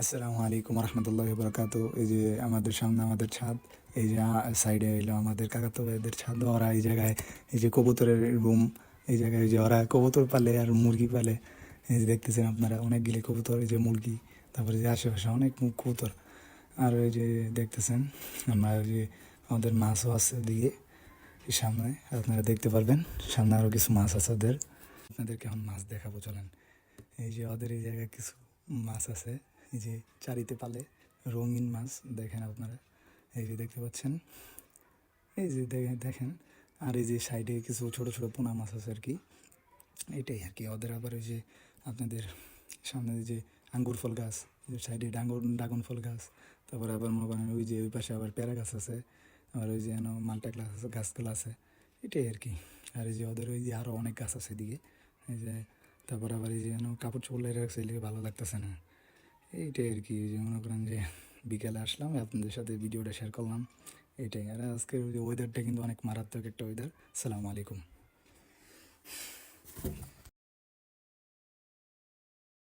আসসালামু আলাইকুম রহমতুল্লাহ বরকাত। এই যে আমাদের সামনে আমাদের ছাদ, এই যে সাইডে এলো আমাদের কাকাতো ভাইদের ছাদ। ওরা এই জায়গায় এই যে কবুতরের রুম, এই জায়গায় এই যে ওরা কবুতর পালে আর মুরগি পালে। এই যে দেখতেছেন আপনারা অনেকগুলি কবুতর, এই যে মুরগি, তারপরে যে আশেপাশে অনেক কবুতর। আর এই যে দেখতেছেন আমরা ওই যে আমাদের মাছও আছে ওদিকে সামনে, আপনারা দেখতে পারবেন। সামনে আরও কিছু মাছ আছে ওদের, আপনাদেরকে এখন মাছ দেখাবো চলেন। এই যে ওদের এই জায়গায় কিছু মাছ আছে, এই যে চারিতে পালে রঙিন মাছ, দেখেন আপনারা, এই যে দেখতে পাচ্ছেন, এই যে দেখেন। আর এই যে সাইডে কিছু ছোট ছোট পোনা মাছ আছে আর কি, এটাই আর কি ওদের। আবার ওই যে আপনাদের সামনে যে আঙ্গুর ফল গাছ, যে সাইডে ড্রাগন ফল গাছ, তারপরে আবার মনে করেন ওই যে ওই পাশে আবার পেয়ারা গাছ আছে, আবার ওই যে মালটা গাছগুলো আছে, এটাই আর কি। আর এই যে ওদের ওই যে আরও অনেক গাছ আছে এদিকে, এই যে তারপর আবার এই যে কাপড় চোপড় লাগিয়ে রাখছে, এদিকে ভালো লাগতেছে না। এইটাই আর কি, ওই যে মনে করেন যে বিকেলে আসলাম, আপনাদের সাথে ভিডিওটা শেয়ার করলাম, এটাই। আর আজকের ওই যে ওয়েদারটা কিন্তু অনেক মারাত্মক একটা ওয়েদার। সালামু আলাইকুম।